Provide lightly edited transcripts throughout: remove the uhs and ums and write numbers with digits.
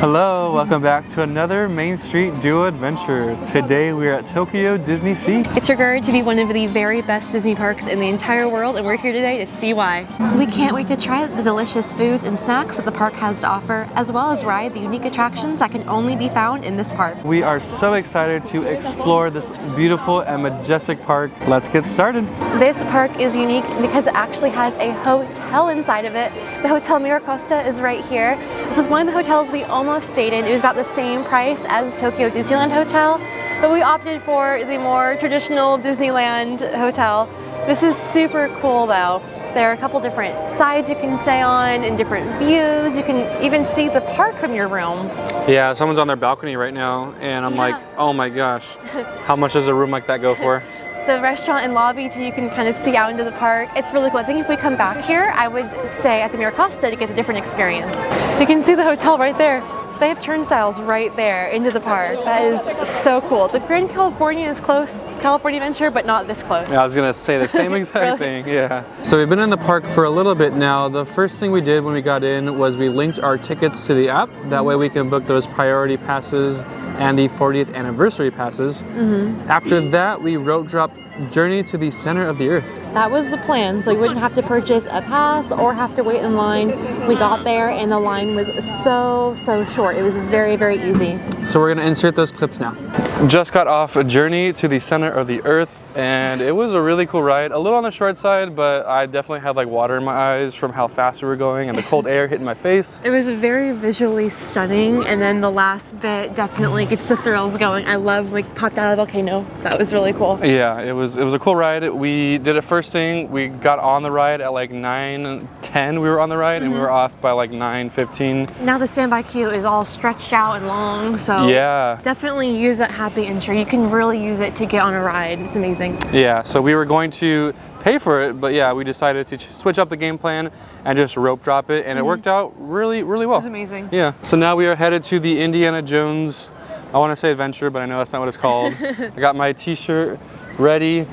Hello, welcome back to another Main Street Duo adventure. Today we are at Tokyo DisneySea. It's regarded to be one of the very best Disney parks in the entire world, and we're here today to see why. We can't wait to try the delicious foods and snacks that the park has to offer, as well as ride the unique attractions that can only be found in this park. We are so excited to explore this beautiful and majestic park. Let's get started. This park is unique because it actually has a hotel inside of it. The Hotel Miracosta is right here. This is one of the hotels we almost stayed in. It was about the same price as Tokyo Disneyland Hotel, but we opted for the more traditional Disneyland hotel. This is super cool though. There are a couple different sides you can stay on and different views. You can even see the park from your room. Yeah, someone's on their balcony right now and I'm like, oh my gosh, how much does a room like that go for? The restaurant and lobby too, you can kind of see out into the park. It's really cool. I think if we come back here, I would stay at the Miracosta to get a different experience. You can see the hotel right there. They have turnstiles right there into the park. That is so cool. The Grand California is close, California Adventure, but not this close. Yeah, I was gonna say the same exact thing, yeah. So we've been in the park for a little bit now. The first thing we did when we got in was we linked our tickets to the app. That way we can book those priority passes and the 40th anniversary passes. After that, we rope dropped Journey to the Center of the Earth. That was the plan, so you wouldn't have to purchase a pass or have to wait in line. We got there and the line was so short. It was very, very easy. So we're gonna insert those clips now. Just got off a Journey to the Center of the Earth and it was a really cool ride. A little on the short side, but I definitely had like water in my eyes from how fast we were going and the cold air hitting my face. It was very visually stunning, and then the last bit definitely gets the thrills going. I love like popped out of the volcano. That was really cool. Yeah, it was a cool ride. We did it first thing. We got on the ride at like 9:10. We were on the ride and we were off by like 9:15. Now the standby queue is all stretched out and long, so yeah, definitely use that happy entry. You can really use it to get on a ride. It's amazing. Yeah, so we were going to pay for it, but yeah, we decided to switch up the game plan and just rope drop it, and it worked out really well. It was amazing. Yeah, so now we are headed to the Indiana Jones, I want to say adventure, but I know that's not what it's called. I got my t-shirt ready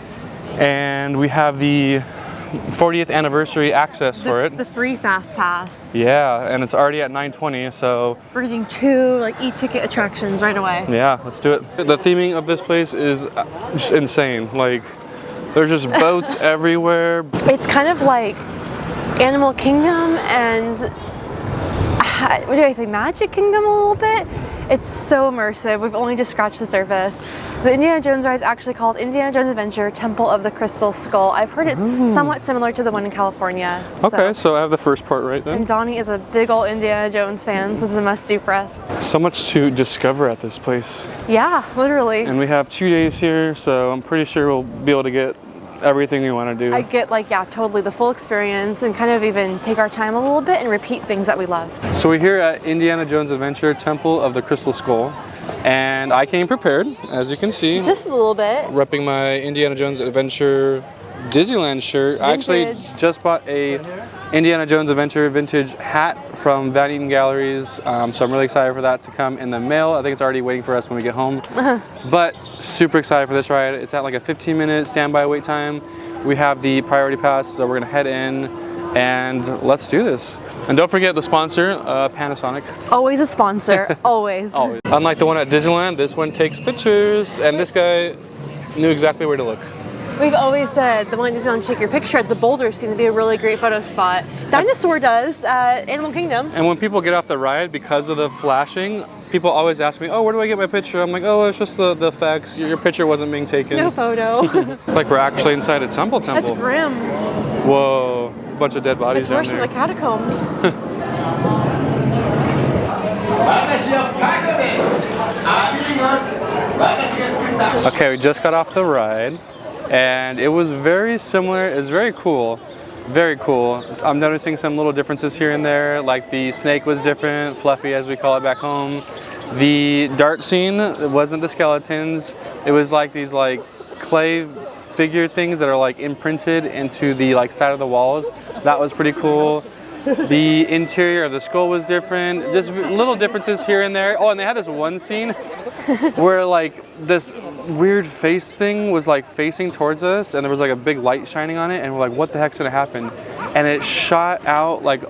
and we have the 40th anniversary access for it. The free fast pass. Yeah, and it's already at 9:20, so we're getting 2 like e-ticket attractions right away. Yeah, let's do it. The theming of this place is just insane. Like, there's just boats everywhere. It's kind of like Animal Kingdom and what do I say, Magic Kingdom a little bit. It's so immersive. We've only just scratched the surface. The Indiana Jones ride is actually called Indiana Jones Adventure Temple of the Crystal Skull. I've heard it's somewhat similar to the one in California. Okay, so I have the first part right then. And Donnie is a big old Indiana Jones fan, so this is a must-do for us. So much to discover at this place. Yeah, literally. And we have 2 days here, so I'm pretty sure we'll be able to get everything we want to do. I get like, yeah, totally the full experience and kind of even take our time a little bit and repeat things that we loved. So we're here at Indiana Jones Adventure Temple of the Crystal Skull, and I came prepared, as you can see. Just a little bit. Repping my Indiana Jones Adventure Disneyland shirt. I actually just bought a Indiana Jones Adventure vintage hat from Van Eaton Galleries, so I'm really excited for that to come in the mail. I think it's already waiting for us when we get home. But super excited for this ride. It's at like a 15-minute standby wait time. We have the priority pass, so we're gonna head in and let's do this. And don't forget the sponsor, Panasonic. Always a sponsor, always. Always. Unlike the one at Disneyland, this one takes pictures, and this guy knew exactly where to look. We've always said the one that doesn't take your picture at the boulders seem to be a really great photo spot. Dinosaur does at Animal Kingdom. And when people get off the ride, because of the flashing, people always ask me, oh, where do I get my picture? I'm like, oh, it's just the effects. Your picture wasn't being taken. No photo. It's like we're actually inside a temple. That's grim. Whoa, a bunch of dead bodies down there. It's worse than the catacombs. Okay, we just got off the ride. And it was very similar. It's very cool. Very cool. I'm noticing some little differences here and there, like the snake was different, fluffy as we call it back home. The dart scene, it wasn't the skeletons. It was like these like clay figure things that are like imprinted into the like side of the walls. That was pretty cool. The interior of the skull was different. Just little differences here and there. Oh, and they had this one scene where like this weird face thing was like facing towards us and there was like a big light shining on it and we're like, what the heck's gonna happen? And it shot out like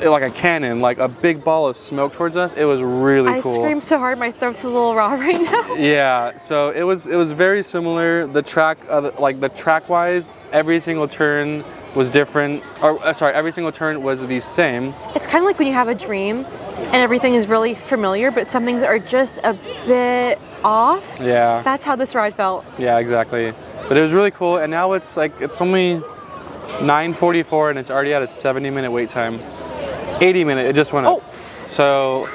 like a cannon, like a big ball of smoke towards us. It was really cool. I screamed so hard, my throat's a little raw right now. Yeah, so it was very similar. The track, like the track-wise, every single turn was different. Or sorry, every single turn was the same. It's kind of like when you have a dream and everything is really familiar, but some things are just a bit off. Yeah. That's how this ride felt. Yeah, exactly. But it was really cool, and now it's like it's only 9:44 and it's already at a 70-minute wait time. 80-minute, it just went up. So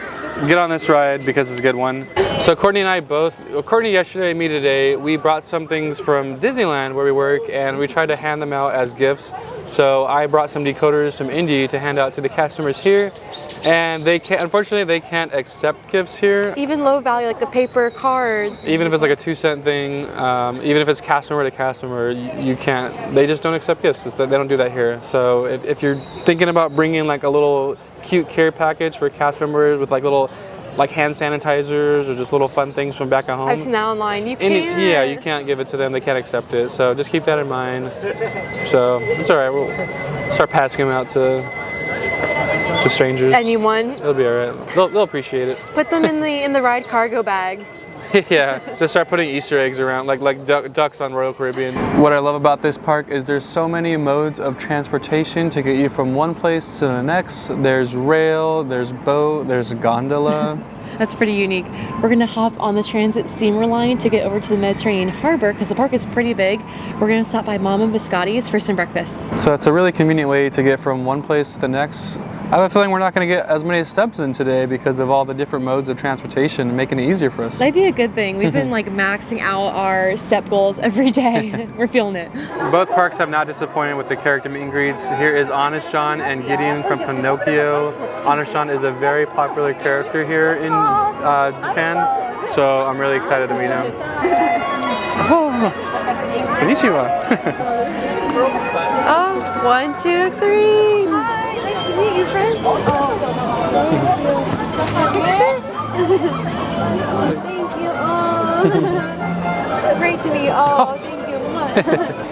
get on this ride because it's a good one. So Courtney and I both, Courtney yesterday, me today, we brought some things from Disneyland where we work and we tried to hand them out as gifts. So I brought some decoders from Indy to hand out to the customers here, and they can't, unfortunately they can't accept gifts here. Even low value, like the paper cards. Even if it's like a 2-cent thing, even if it's customer to customer, you can't, they just don't accept gifts. It's that they don't do that here. So if you're thinking about bringing like a little cute care package for cast members with like little like hand sanitizers or just little fun things from back at home. I've seen that online. You can't. Yeah, you can't give it to them. They can't accept it. So just keep that in mind. So it's all right. We'll start passing them out to strangers. Anyone. It'll be all right. They'll appreciate it. Put them in the ride cargo bags. Yeah, just start putting Easter eggs around, like ducks on Royal Caribbean. What I love about this park is there's so many modes of transportation to get you from one place to the next. There's rail, there's boat, there's gondola. That's pretty unique. We're gonna hop on the transit steamer line to get over to the Mediterranean harbor because the park is pretty big. We're gonna stop by Mama Biscotti's for some breakfast. So it's a really convenient way to get from one place to the next. I have a feeling we're not going to get as many steps in today because of all the different modes of transportation, making it easier for us. That'd be a good thing. We've been like maxing out our step goals every day. We're feeling it. Both parks have not disappointed with the character meet and greets. Here is Honest John and Gideon from Pinocchio. Honest John is a very popular character here in Japan, so I'm really excited to meet him. Oh, konnichiwa. Oh, 1, 2, 3. Nice to meet you, friend. Thank you. Oh. Great to meet you. Oh, thank you.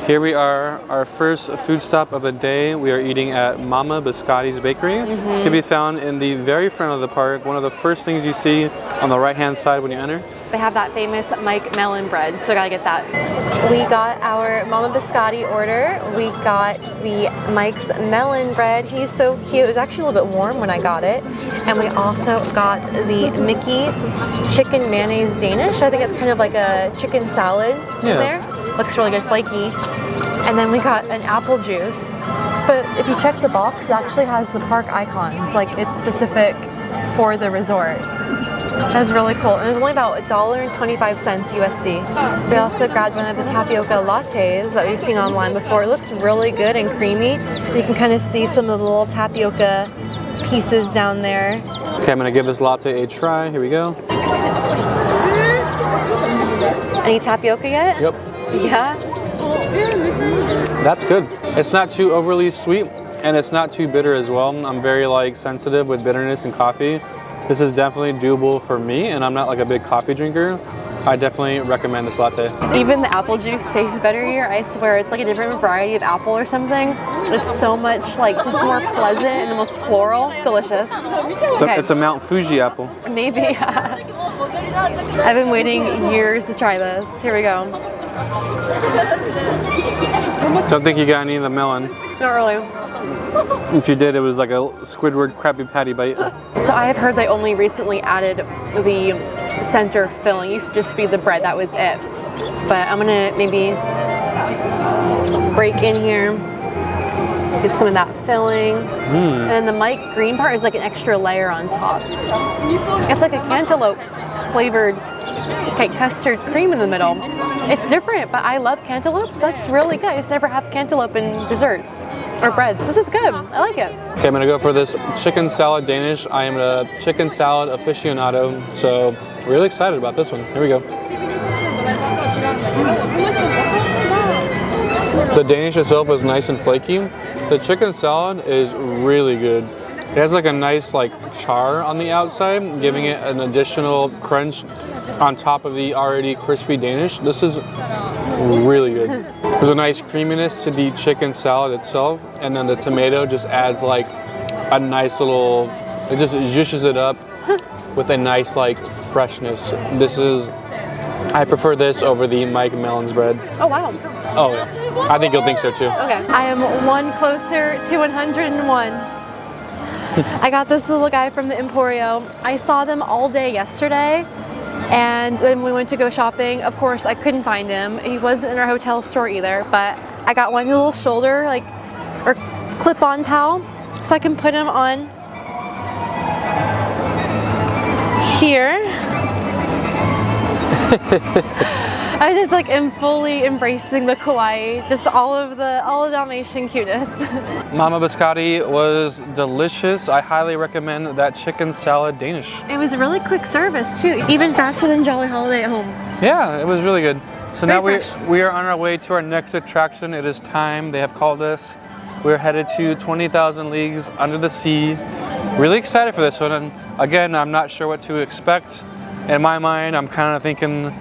Here we are, our first food stop of the day. We are eating at Mama Biscotti's Bakery. To be found in the very front of the park. One of the first things you see on the right-hand side when you enter. They have that famous Mike melon bread, so I gotta get that. We got our Mama Biscotti order. We got the Mike's melon bread. He's so cute. It was actually a little bit warm when I got it. And we also got the Mickey chicken mayonnaise Danish. I think it's kind of like a chicken salad in there. Looks really good, flaky. And then we got an apple juice. But if you check the box, it actually has the park icons. Like it's specific for the resort. That's really cool. And it was only about $1.25 USD. We also grabbed one of the tapioca lattes that we've seen online before. It looks really good and creamy. You can kind of see some of the little tapioca pieces down there. Okay, I'm gonna give this latte a try. Here we go. Any tapioca yet? Yep. Yeah. That's good. It's not too overly sweet and it's not too bitter as well. I'm very like sensitive with bitterness in coffee. This is definitely doable for me, and I'm not like a big coffee drinker. I definitely recommend this latte. Even the apple juice tastes better here. I swear, it's like a different variety of apple or something. It's so much like just more pleasant and the most floral. Delicious. It's a Mount Fuji apple. Maybe. I've been waiting years to try this. Here we go. Don't think you got any of the melon. Not really. If you did, it was like a Squidward Krabby Patty bite. So I have heard they only recently added the center filling. It used to just be the bread, that was it. But I'm gonna maybe break in here, get some of that filling. And then the Mike green part is like an extra layer on top. It's like a cantaloupe flavored like custard cream in the middle. It's different, but I love cantaloupe, so that's really good. I just never have cantaloupe in desserts or breads. This is good. I like it. Okay, I'm gonna go for this chicken salad Danish. I am a chicken salad aficionado, so really excited about this one. Here we go. The Danish itself is nice and flaky. The chicken salad is really good. It has like a nice like char on the outside, giving it an additional crunch on top of the already crispy Danish. This is really good. There's a nice creaminess to the chicken salad itself, and then the tomato just adds like a nice little, it just zhushes it up with a nice like freshness. This is, I prefer this over the Mike Mellon's bread. Oh wow. Oh yeah, I think you'll think so too. Okay. I am one closer to 101. I got this little guy from the Emporio. I saw them all day yesterday, and then we went to go shopping. Of course, I couldn't find him. He wasn't in our hotel store either, but I got one little shoulder, like, or clip-on pal, so I can put him on here. I just like am fully embracing the kawaii, just all of the Dalmatian cuteness. Mama Biscotti was delicious. I highly recommend that chicken salad Danish. It was a really quick service too, even faster than Jolly Holiday at home. Yeah, it was really good. So Very now fresh. we are on our way to our next attraction. It is time. They have called us. We're headed to 20,000 Leagues Under the Sea. Really excited for this one. And again, I'm not sure what to expect. In my mind, I'm kind of thinking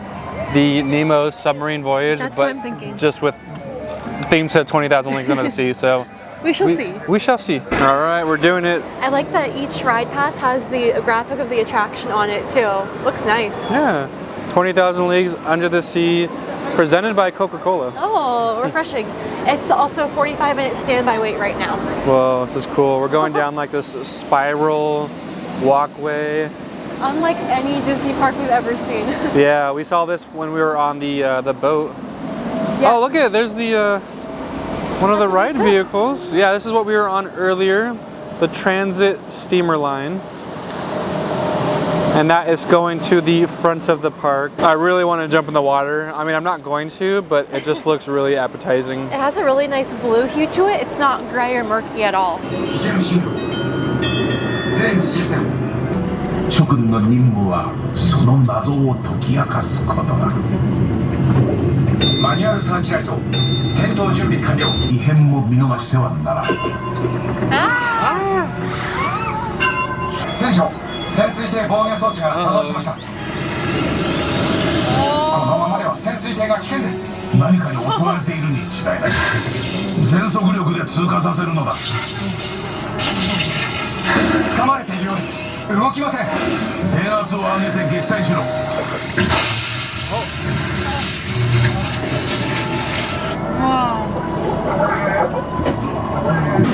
the Nemo submarine voyage, That's but what I'm thinking. just with themes at 20,000 Leagues Under the Sea. So We shall see. We shall see. All right, we're doing it. I like that each ride pass has the graphic of the attraction on it too. Looks nice. Yeah, 20,000 Leagues Under the Sea, presented by Coca-Cola. Oh, refreshing. It's also a 45-minute standby wait right now. Whoa, this is cool. We're going down like this spiral walkway. Unlike any Disney park we've ever seen. Yeah, we saw this when we were on the boat. Yeah. Oh, look at it. There's the one of the ride vehicles. Yeah, this is what we were on earlier, the transit steamer line. And that is going to the front of the park. I really want to jump in the water. I mean, I'm not going to, but it just looks really appetizing. It has a really nice blue hue to it. It's not gray or murky at all. 諸君の任務はその謎を解き明かすことだ。マニュアルサーチライト点灯準備完了。異変も見逃してはならん。船長、潜水艇防御装置が作動しました。このままでは潜水艇が危険です。何かに襲われているに違いない。全速力で通過させるのだ。掴まれているようです。 動きません。電圧を上げて撃退しろ。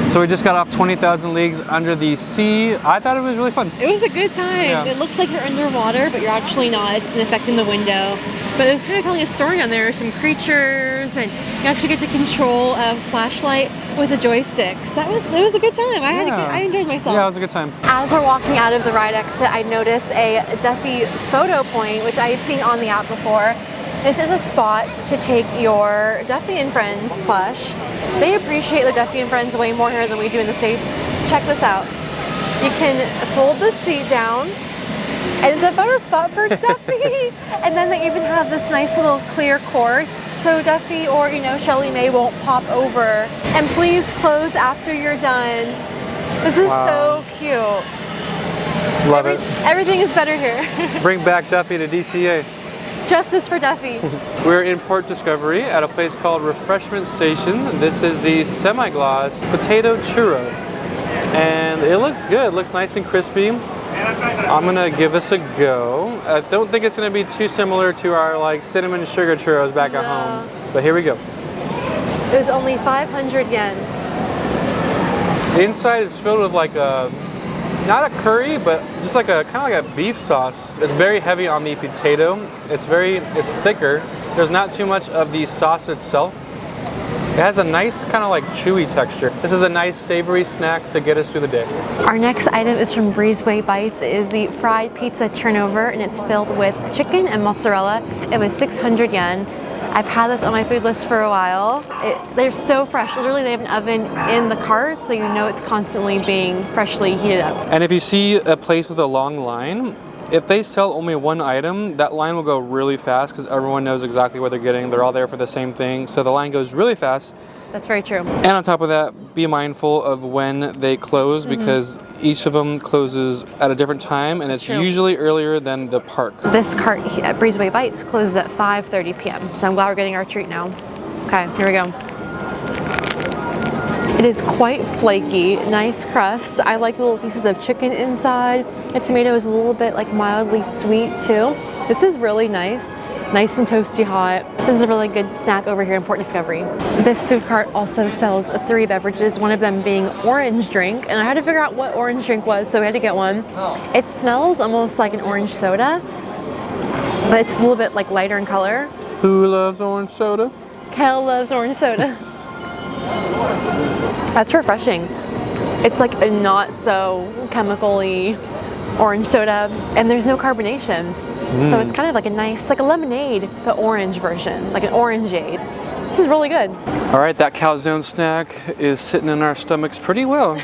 So we just got off 20,000 Leagues Under the Sea. I thought it was really fun. It was a good time. Yeah. It looks like you're underwater, but you're actually not. It's an effect in the window. But it was kind of telling a story on there. Some creatures, and you actually get to control a flashlight with a joystick. So it was a good time. I enjoyed myself. Yeah, it was a good time. As we're walking out of the ride exit, I noticed a Duffy photo point, which I had seen on the app before. This is a spot to take your Duffy and Friends plush. They appreciate the Duffy and Friends way more here than we do in the States. Check this out. You can fold the seat down, and it's a photo spot for Duffy. And then they even have this nice little clear cord, so Duffy or, you know, Shelly May won't pop over. And please close after you're done. This is so cute. Love it. Everything is better here. Bring back Duffy to DCA. Justice for Duffy. We're in Port Discovery at a place called Refreshment Station. This is the semi-gloss potato churro. And it looks good. It looks nice and crispy. I'm gonna give this a go. I don't think it's gonna be too similar to our like cinnamon sugar churros back at home. But here we go. It was only 500 yen. The inside is filled with like a, not a curry, but just like a kind of like a beef sauce. It's very heavy on the potato. It's thicker. There's not too much of the sauce itself. It has a nice kind of like chewy texture. This is a nice savory snack to get us through the day. Our next item is from Breezeway Bites. It is the fried pizza turnover, and it's filled with chicken and mozzarella. It was 600 yen. I've had this on my food list for a while. They're so fresh. Literally, they have an oven in the cart, so you know it's constantly being freshly heated up. And if you see a place with a long line, if they sell only one item, that line will go really fast because everyone knows exactly what they're getting. They're all there for the same thing, so the line goes really fast. That's very true. And on top of that, be mindful of when they close because each of them closes at a different time, and it's usually earlier than the park. This cart at Breezeway Bites closes at 5:30 p.m. So I'm glad we're getting our treat now. Okay, here we go. It is quite flaky, nice crust. I like the little pieces of chicken inside. The tomato is a little bit like mildly sweet too. This is really nice. Nice and toasty hot. This is a really good snack over here in Port Discovery. This food cart also sells 3 beverages, one of them being orange drink, and I had to figure out what orange drink was, so we had to get one. It smells almost like an orange soda, but it's a little bit like lighter in color. Who loves orange soda? Kel loves orange soda. That's refreshing. It's like a not so chemical-y orange soda, and there's no carbonation. So it's kind of like a nice, like a lemonade, the orange version, like an orangeade. This is really good. All right, that calzone snack is sitting in our stomachs pretty well.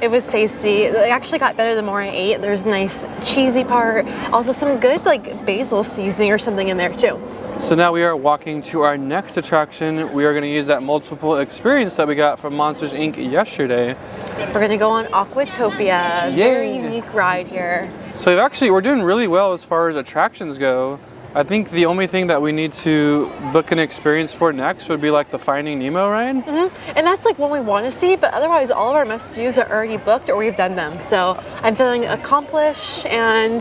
It was tasty. It actually got better the more I ate. There's a nice cheesy part. Also some good like basil seasoning or something in there too. So now we are walking to our next attraction. We are going to use that multiple experience that we got from Monsters Inc. yesterday. We're going to go on Aquatopia. Yay. Very unique ride here. So actually, we're doing really well as far as attractions go. I think the only thing that we need to book an experience for next would be like the Finding Nemo ride. And that's like what we want to see, but otherwise all of our must-dos are already booked or we've done them. So I'm feeling accomplished and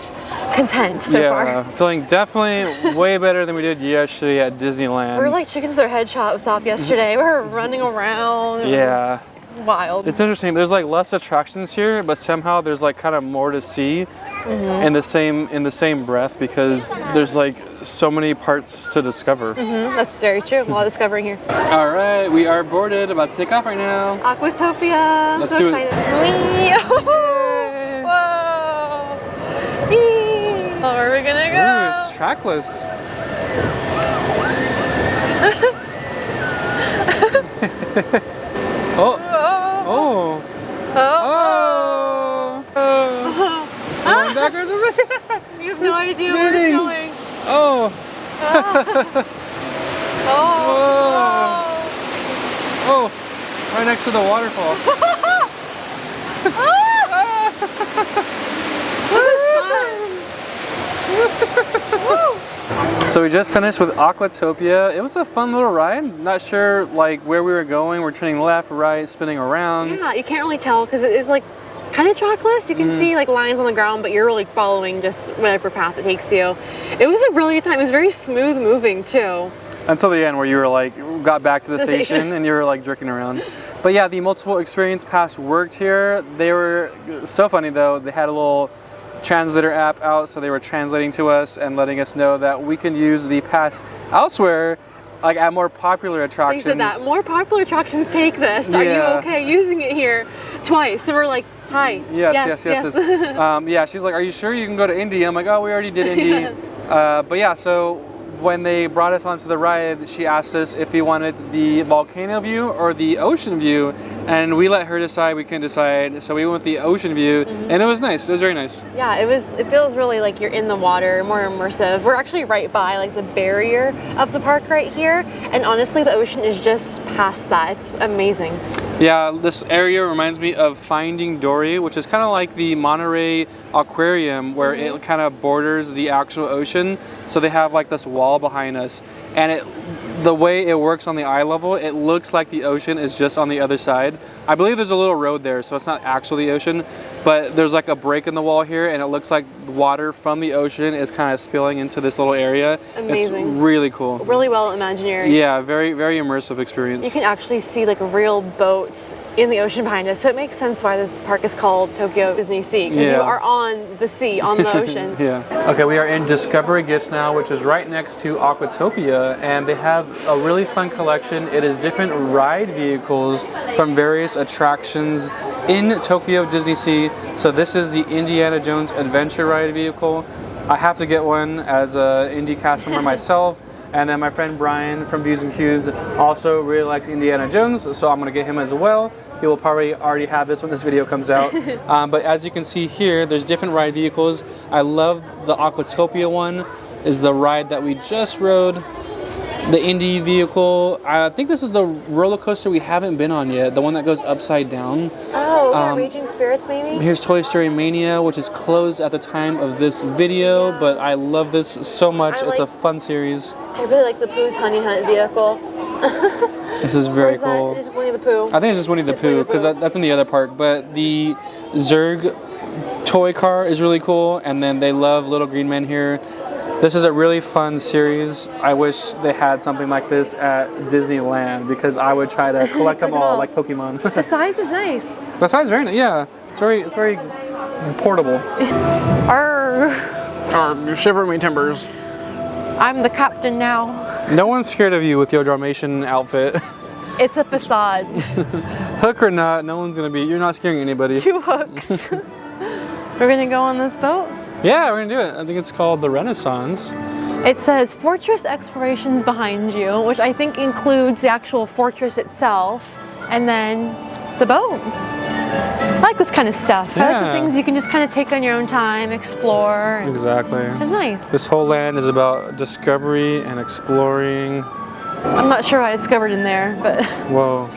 content so far. Yeah, feeling definitely way better than we did yesterday at Disneyland. We were like chickens to their head chops off yesterday. We were running around. It Yeah. was wild. It's interesting. There's like less attractions here, but somehow there's like kind of more to see in the same breath because there's like so many parts to discover. That's very true. A lot of discovering here. All right, we are boarded, about to take off right now. Aquatopia. Let's so do excited. it. Whoa. Whee. Oh, where are we gonna go? Ooh, it's trackless. Oh. Oh. Oh. Oh. Going backwards. You have no idea where it's going. Oh. Oh. Oh. Right next to the waterfall. So we just finished with Aquatopia. It was a fun little ride. Not sure like where we were going. We're turning left, right, spinning around. Yeah, you can't really tell because it is like kind of trackless. You can see like lines on the ground, but you're really following just whatever path it takes you. It was a really good time. It was very smooth moving too. Until the end where you were like, got back to the station and you were like jerking around. But yeah, the multiple experience pass worked here. They were so funny though. They had a little translator app out, so they were translating to us and letting us know that we can use the pass elsewhere, like at more popular attractions. They said that more popular attractions take this. Are you okay using it here twice? And we're like, hi. Yes. Yeah, she was like, are you sure you can go to Indy? I'm like, oh, we already did Indy. But yeah, so when they brought us onto the ride, she asked us if we wanted the volcano view or the ocean view, and we let her decide. We couldn't decide, so we went with the ocean view, and it was nice. It was very nice. Yeah, it feels really like you're in the water, more immersive. We're actually right by like the barrier of the park right here, and honestly, the ocean is just past that. It's amazing. Yeah, this area reminds me of Finding Dory, which is kind of like the Monterey Aquarium, where it kind of borders the actual ocean. So they have like this wall behind us, and the way it works on the eye level, it looks like the ocean is just on the other side. I believe there's a little road there, so it's not actually the ocean, but there's like a break in the wall here, and it looks like water from the ocean is kind of spilling into this little area. Amazing. It's really cool. Really well imaginary. Yeah, very, very immersive experience. You can actually see like real boats in the ocean behind us, so it makes sense why this park is called Tokyo DisneySea, because you are on the sea, on the ocean. Yeah. Okay, we are in Discovery Gifts now, which is right next to Aquatopia, and they have a really fun collection. It is different ride vehicles from various attractions in Tokyo DisneySea. So this is the Indiana Jones Adventure Ride vehicle. I have to get one as an Indy cast member myself. And then my friend Brian from Views and Cues also really likes Indiana Jones, so I'm going to get him as well. He will probably already have this when this video comes out. But as you can see here, there's different ride vehicles. I love the Aquatopia one, is the ride that we just rode. The Indy vehicle, I think this is the roller coaster we haven't been on yet, the one that goes upside down. Oh, yeah, Raging Spirits maybe? Here's Toy Story Mania, which is closed at the time of this video, but I love this so much. It's a fun series. I really like the Pooh's Honey Hunt vehicle. This is very cool. Is that just Winnie the Pooh? I think it's just Winnie the Pooh because that's in the other park. But the Zurg toy car is really cool, and then they love Little Green Men here. This is a really fun series. I wish they had something like this at Disneyland because I would try to collect them all like Pokemon. The size is nice. The size is very nice. Yeah, it's very portable. Arr. You're shivering me timbers. I'm the captain now. No one's scared of you with your Dalmatian outfit. It's a facade. Hook or not, no one's gonna be. You're not scaring anybody. 2 hooks. We're gonna go on this boat? Yeah, we're gonna do it. I think it's called the Renaissance. It says Fortress Explorations behind you, which I think includes the actual fortress itself, and then the boat. I like this kind of stuff. I like the things you can just kind of take on your own time, explore. Exactly. It's nice. This whole land is about discovery and exploring. I'm not sure what I discovered in there, but... Whoa.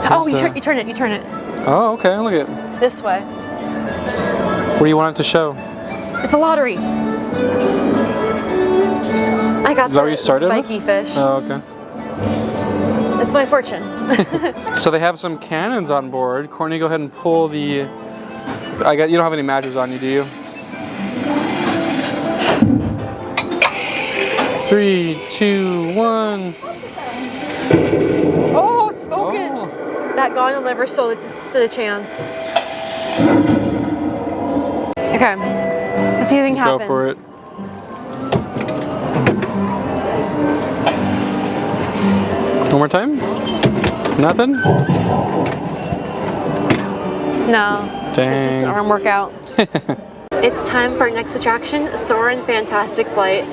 Oh, you turn it. Oh, okay, look at it. This way. What do you want it to show? It's a lottery. I got Is that where you started spiky fish. Oh, okay. It's my fortune. So they have some cannons on board. Courtney, go ahead and pull the... you don't have any matches on you, do you? 3, 2, 1. Oh, smoking! Oh. That gondola never stood a chance. Okay, let's see anything happens. Go for it. One more time? Nothing? No. Dang. Just an arm workout. It's time for our next attraction, Soaring Fantastic Flight.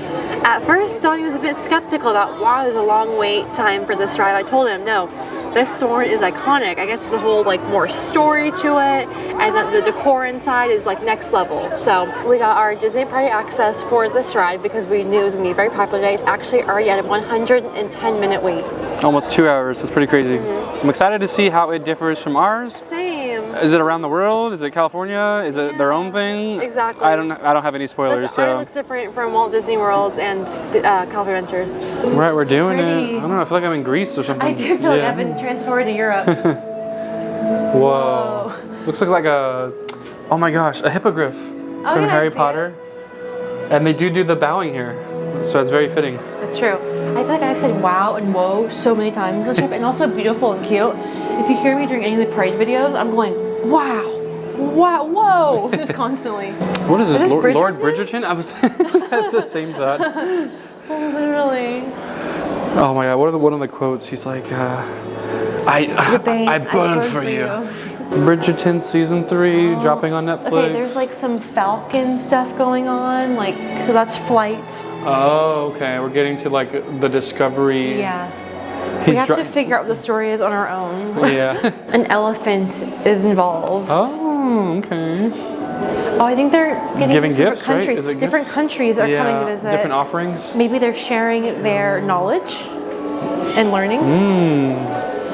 At first, Donnie was a bit skeptical about why there's a long wait time for this ride. I told him, no, this Soaring is iconic. I guess there's a whole more story to it, and that the decor inside is next level. So we got our Disney Party access for this ride because we knew it was gonna be very popular today. It's actually already at a 110-minute wait. Almost 2 hours. That's pretty crazy. I'm excited to see how it differs from ours. Same. Is it around the world? Is it California? Is it their own thing? Exactly. I don't have any spoilers. This already looks different from Walt Disney World and California Adventures. Right, we're doing pretty. it. I don't know. I feel like I'm in Greece or something. I do feel like I've been transported to Europe. Whoa. Looks like a, oh my gosh, a hippogriff from Harry Potter. And they do the bowing here. So it's very fitting. It's true. I feel like I've said wow and whoa so many times this trip, and also beautiful and cute. If you hear me during any of the parade videos, I'm going, wow, whoa, just constantly. What is this, Lord Bridgerton? I was at the same thought. Literally. Oh my God, what are one of the quotes? He's like, I burn for you. Bridgerton season 3 dropping on Netflix. Okay, there's some Falcon stuff going on, so that's flight. Oh, okay. We're getting to the discovery. Yes. We have to figure out what the story is on our own. Yeah. An elephant is involved. Oh, okay. Oh, I think they're giving gifts, right? Is it different gifts? countries are coming to visit. Different offerings. Maybe they're sharing their knowledge and learnings.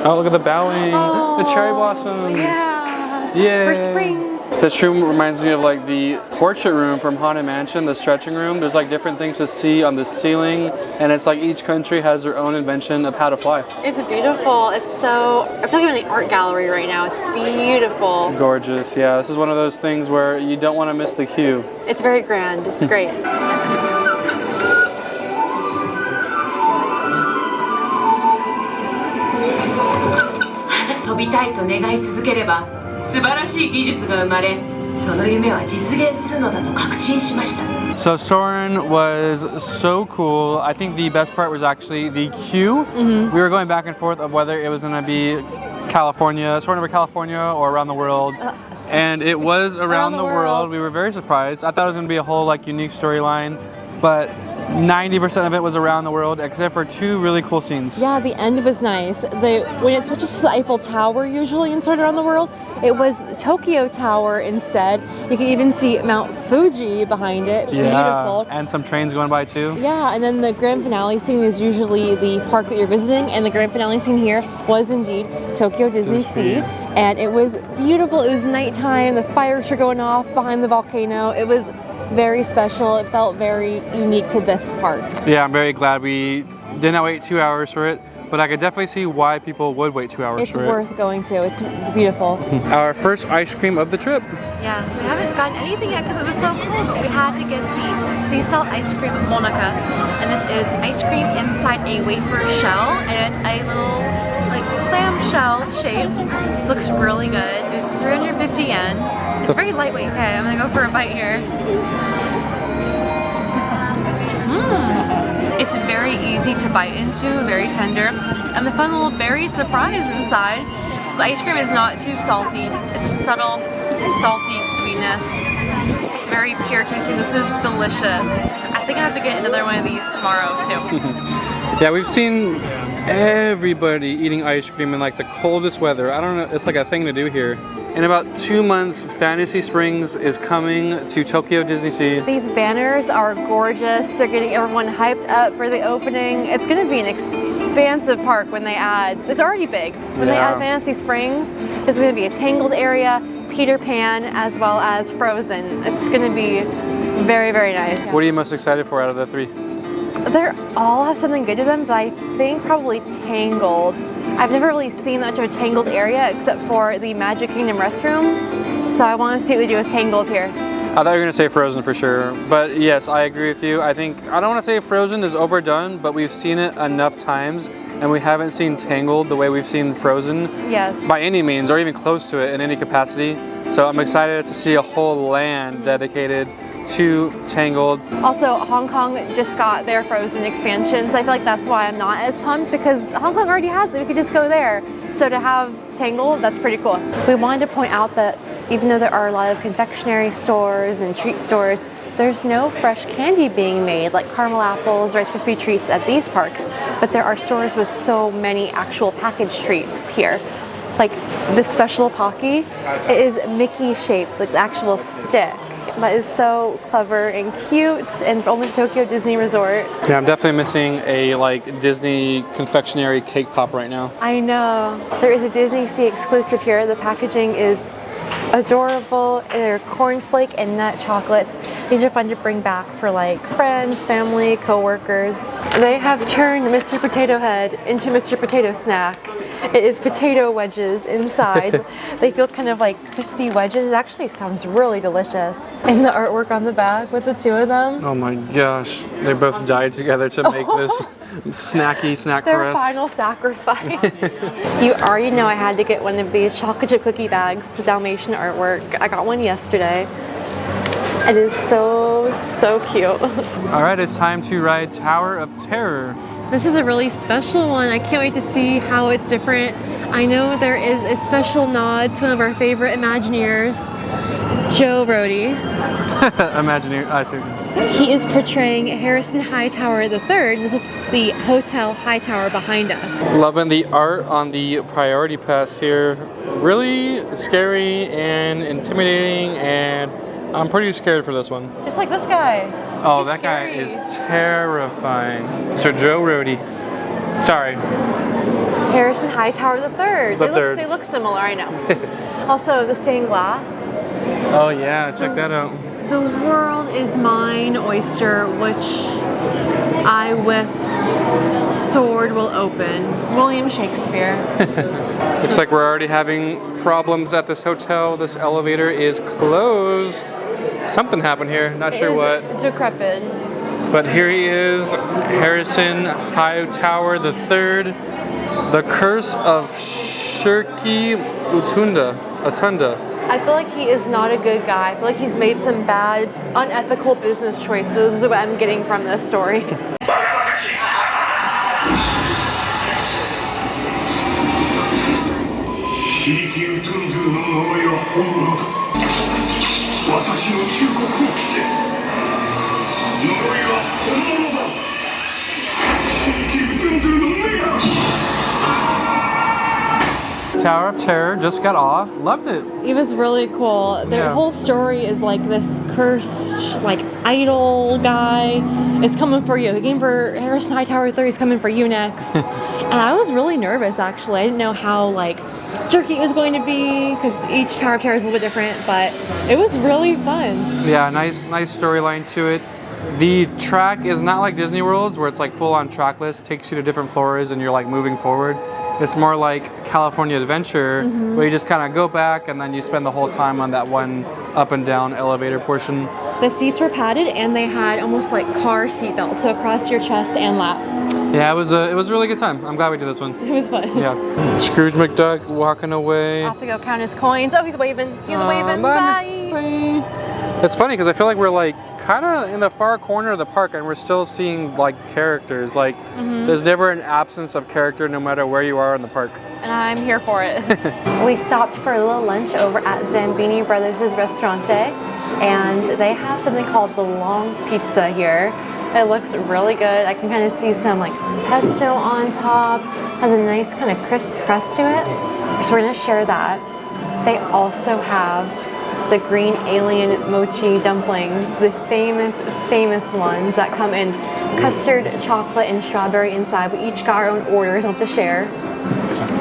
Oh, look at the bowing. The cherry blossoms. Yeah. Yeah. For spring. This room reminds me of the portrait room from Haunted Mansion, the stretching room. There's different things to see on the ceiling, and it's each country has their own invention of how to fly. It's beautiful. It's so, I feel like I'm in the art gallery right now. It's beautiful. Gorgeous. Yeah, this is one of those things where you don't want to miss the queue. It's very grand. It's great. 飛びたいと願い続ければ素晴らしい技術が生まれその夢は実現するのだと確信しました So Soaring was so cool. I think the best part was actually the queue. We were going back and forth of whether it was going to be California, Soaring over California, or around the world. And it was around the world. We were very surprised. I thought it was going to be a whole unique storyline, but 90% of it was around the world, except for 2 really cool scenes. Yeah, the end was nice. When it switches to the Eiffel Tower usually in Soaring Around the World, it was the Tokyo Tower instead. You can even see Mount Fuji behind it. Yeah, beautiful. and some trains going by too. Yeah, and then the grand finale scene is usually the park that you're visiting, and the grand finale scene here was indeed Tokyo DisneySea. And it was beautiful. It was nighttime, the fireworks were going off behind the volcano. It was very special. It felt very unique to this park. Yeah, I'm very glad we Did not wait 2 hours for it, but I could definitely see why people would wait 2 hours It's for it. worth going to. It's beautiful. Our first ice cream of the trip. Yeah, so we haven't gotten anything yet because it was so cold, but we had to get the sea salt ice cream Monaka. And this is ice cream inside a wafer shell, and it's a little like clamshell shape. Looks really good. It was 350 yen. It's very lightweight. Okay, I'm gonna go for a bite here. It's very easy to bite into, very tender, and the fun little berry surprise inside. The ice cream is not too salty. It's a subtle, salty sweetness. It's very pure tasting. This is delicious. I think I have to get another one of these tomorrow too. Yeah, we've seen everybody eating ice cream in like the coldest weather. I don't know, it's like a thing to do here. In about 2 months, Fantasy Springs is coming to Tokyo DisneySea. These banners are gorgeous. They're getting everyone hyped up for the opening. It's going to be an expansive park when they add, it's already big. When they add Fantasy Springs, there's going to be a Tangled area, Peter Pan, as well as Frozen. It's going to be very, very nice. What are you most excited for out of the three? They all have something good to them, but I think probably Tangled. I've never really seen much of a Tangled area except for the Magic Kingdom restrooms, so I want to see what they do with Tangled here. I thought you were going to say Frozen for sure, but yes, I agree with you. I don't want to say Frozen is overdone, but we've seen it enough times, and we haven't seen Tangled the way we've seen Frozen by any means, or even close to it in any capacity. So I'm excited to see a whole land dedicated to Tangled. Also, Hong Kong just got their Frozen expansion, so I feel like that's why I'm not as pumped, because Hong Kong already has it. We could just go there. So to have Tangled, that's pretty cool. We wanted to point out that even though there are a lot of confectionery stores and treat stores, there's no fresh candy being made like caramel apples, Rice Krispie treats at these parks, but there are stores with so many actual packaged treats here. Like this special Pocky, it is Mickey shaped, like the actual stick. That is so clever and cute, and only Tokyo Disney Resort. Yeah, I'm definitely missing a like Disney confectionery cake pop right now. I know. There is a DisneySea exclusive here. The packaging is adorable. They're cornflake and nut chocolates. These are fun to bring back for like friends, family, co-workers. They have turned Mr. Potato Head into Mr. Potato Snack. It is potato wedges inside. They feel kind of like crispy wedges. It actually sounds really delicious. And the artwork on the back with the two of them. Oh my gosh, they both died together to make this snacky snack for us. Their final sacrifice. You already know I had to get one of these chocolate chip cookie bags with Dalmatian artwork. I got one yesterday. It is so, so cute. All right, it's time to ride Tower of Terror. This is a really special one. I can't wait to see how it's different. I know there is a special nod to one of our favorite Imagineers, Joe Brody. Imagineer, I see. He is portraying Harrison Hightower III. This is the Hotel Hightower behind us. Loving the art on the priority pass here. Really scary and intimidating, and I'm pretty scared for this one. Just like this guy. Oh, He's that scary. guy is terrifying. So Joe Brody. Sorry. Harrison Hightower III. Third. They look similar, I know. Also, the stained glass. Oh yeah, check that out. The world is mine oyster, which I with sword will open. William Shakespeare. Looks like we're already having problems at this hotel. This elevator is closed. Something happened here, not sure what. Decrepit. But here he is, Harrison Hightower III, the Curse of Shirky Utunda. I feel like he is not a good guy. I feel like he's made some bad, unethical business choices, is what I'm getting from this story. Tower of Terror just got off. Loved it. It was really cool. The whole story is like this cursed, like idol guy is coming for you. He came for Harrison Hightower III. He's coming for you next. And I was really nervous actually. I didn't know how like jerky it was going to be because each Tower of Terror is a little bit different, but it was really fun. Yeah, nice storyline to it. The track is not like Disney World's where it's like full on trackless, takes you to different floors and you're like moving forward. It's more like California Adventure where you just kind of go back and then you spend the whole time on that one up and down elevator portion. The seats were padded and they had almost like car seat belts, so across your chest and lap. Yeah, it was a really good time. I'm glad we did this one. It was fun. Yeah. Scrooge McDuck walking away. Off to go count his coins. Oh, he's waving. He's waving. Bye. Bye. It's funny because I feel like we're like kind of in the far corner of the park and we're still seeing like characters. Like there's never an absence of character no matter where you are in the park. And I'm here for it. We stopped for a little lunch over at Zambini Brothers' Ristorante, and they have something called the long pizza here. It looks really good. I can kind of see some like pesto on top. Has a nice kind of crisp crust to it. So we're gonna share that. They also have the green alien mochi dumplings, the famous ones that come in custard, chocolate, and strawberry inside. We each got our own orders, not to share.